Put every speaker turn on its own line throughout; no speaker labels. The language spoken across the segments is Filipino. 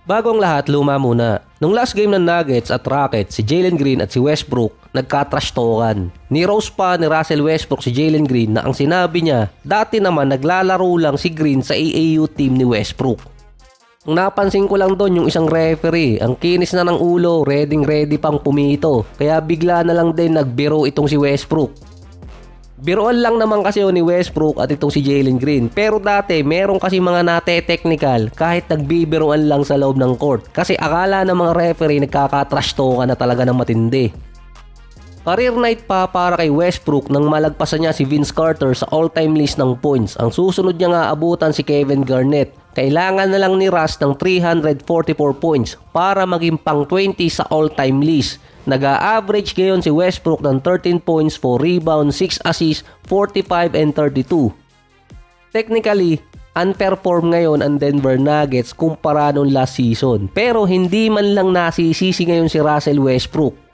Bago ang lahat, luma muna. Nung last game ng Nuggets at Rockets, si Jalen Green at si Westbrook nagka-trash talkan. Ni-roast pa ni Russell Westbrook si Jalen Green na ang sinabi niya, dati naman naglalaro lang si Green sa AAU team ni Westbrook. Ang napansin ko lang doon yung isang referee, ang kinis na ng ulo, ready pang pumito. Kaya bigla na lang din nagbiro itong si Westbrook. Biroan lang naman kasi ni Westbrook at itong si Jalen Green. Pero dati meron kasi mga nate-technical kahit nagbibiroan lang sa loob ng court. Kasi akala ng mga referee nagkaka-trash talk na talaga ng matindi. Career night pa para kay Westbrook nang malagpasan niya si Vince Carter sa all-time list ng points. Ang susunod niya nga abutan si Kevin Garnett. Kailangan na lang ni Russ ng 344 points para maging pang 20 sa all-time list. Nag-a-average ngayon si Westbrook ng 13 points, 4 rebounds, 6 assists, 45 and 32. Technically, unperform ngayon ang Denver Nuggets kumpara nung last season. Pero hindi man lang nasisisi ngayon si Russell Westbrook.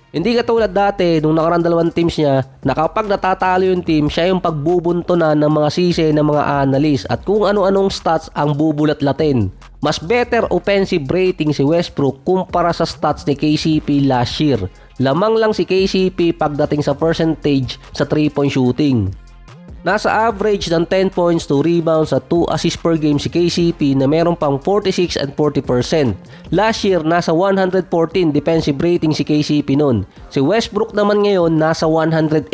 Hindi katulad dati nung nakarang dalawang teams niya na kapag natatalo yung team, siya yung pagbubuntunan ng mga sisi ng mga analyst at kung ano-anong stats ang bubulat-latin. Mas better offensive rating si Westbrook kumpara sa stats ni KCP last year. Lamang lang si KCP pagdating sa percentage sa 3-point shooting. Nasa average ng 10 points, 2 rebounds at 2 assists per game si KCP na meron pang 46 and 40%. Last year, nasa 114 defensive rating si KCP nun. Si Westbrook naman ngayon nasa 111.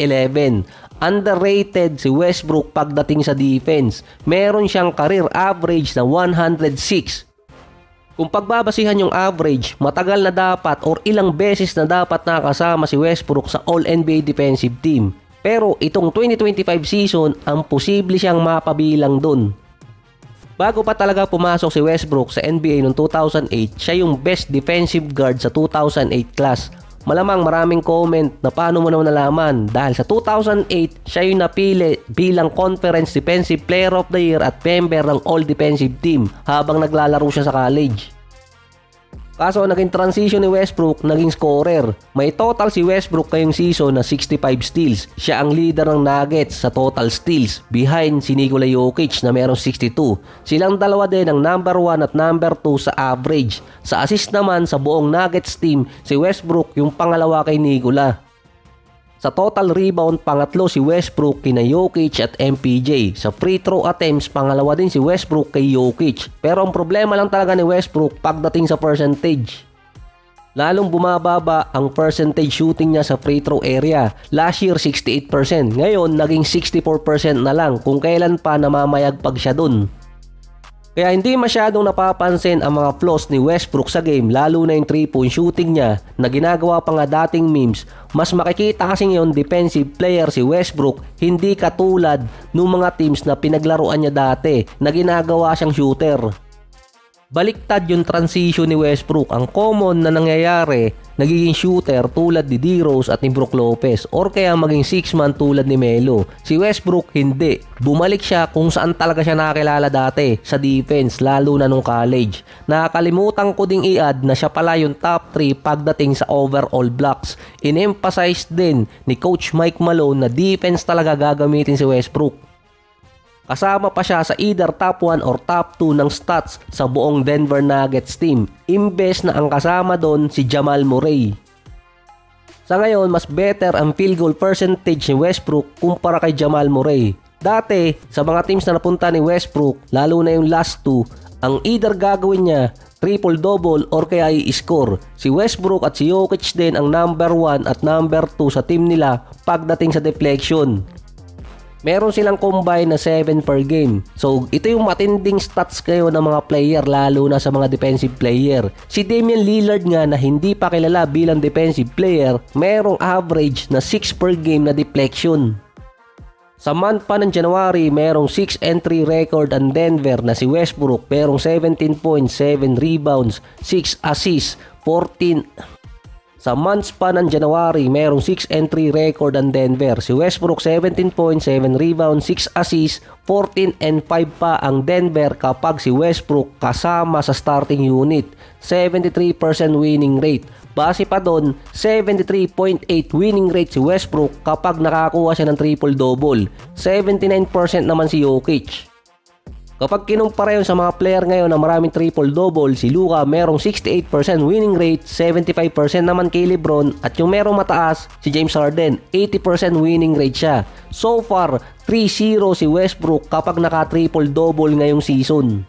Underrated si Westbrook pagdating sa defense. Meron siyang career average na 106. Kung pagbabasihan yung average, matagal na dapat or ilang beses na dapat nakasama si Westbrook sa All-NBA defensive team. Pero itong 2025 season, ang posible siyang mapabilang dun. Bago pa talaga pumasok si Westbrook sa NBA noong 2008, siya yung best defensive guard sa 2008 class. Malamang maraming comment na paano mo naman nalaman dahil sa 2008 siya yung napili bilang Conference Defensive Player of the Year at member ng All Defensive Team habang naglalaro siya sa college. Kaso naging transition ni Westbrook, naging scorer. May total si Westbrook ngayong season na 65 steals. Siya ang leader ng Nuggets sa total steals behind si Nikola Jokic na merong 62. Silang dalawa din ang number 1 at number 2 sa average. Sa assist naman sa buong Nuggets team, si Westbrook yung pangalawa kay Nikola. Sa total rebound, pangatlo si Westbrook kina Jokic at MPJ. Sa free throw attempts, pangalawa din si Westbrook kay Jokic. Pero ang problema lang talaga ni Westbrook pagdating sa percentage. Lalong bumababa ang percentage shooting niya sa free throw area. Last year 68%, ngayon naging 64% na lang kung kailan pa namamayagpag siya dun. Kaya hindi masyadong napapansin ang mga flaws ni Westbrook sa game, lalo na yung 3-point shooting niya na ginagawa pa nga dating memes. Mas makikita kasi ngayon defensive player si Westbrook, hindi katulad ng mga teams na pinaglaruan niya dati na ginagawa siyang shooter. Baliktad yung transition ni Westbrook. Ang common na nangyayari, nagiging shooter tulad ni D-Rose at ni Brook Lopez or kaya maging 6-man tulad ni Melo. Si Westbrook hindi. Bumalik siya kung saan talaga siya nakakilala dati, sa defense, lalo na nung college. Nakakalimutan ko ding i-add na siya pala yung top 3 pagdating sa overall blocks. In-emphasize din ni Coach Mike Malone na defense talaga gagamitin si Westbrook. Kasama pa siya sa either top 1 or top 2 ng stats sa buong Denver Nuggets team, imbes na ang kasama doon si Jamal Murray. Sa ngayon, mas better ang field goal percentage ni Westbrook kumpara kay Jamal Murray. Dati, sa mga teams na napunta ni Westbrook, lalo na yung last 2, ang either gagawin niya triple-double or kaya i-score. Si Westbrook at si Jokic din ang number 1 at number 2 sa team nila pagdating sa deflection. Meron silang combine na 7 per game. So, ito yung matinding stats kayo ng mga player, lalo na sa mga defensive player. Si Damian Lillard nga na hindi pa kilala bilang defensive player, merong average na 6 per game na deflection. Sa month pa ng January, merong 6-3 record ang Denver na si Westbrook. Merong 17 points, 7 rebounds, 6 assists, 14... Sa months pa ng January, merong 6-3 record ang Denver. Si Westbrook 17 points, 7 rebounds, 6 assists, 14-5 pa ang Denver kapag si Westbrook kasama sa starting unit. 73% winning rate. Base pa doon, 73.8 winning rate si Westbrook kapag nakakuha siya ng triple-double. 79% naman si Jokic. Kapag kinumpara yun sa mga player ngayon na maraming triple-double, si Luka merong 68% winning rate, 75% naman kay LeBron, at yung merong mataas, si James Harden, 80% winning rate siya. So far, 3-0 si Westbrook kapag naka triple-double ngayong season.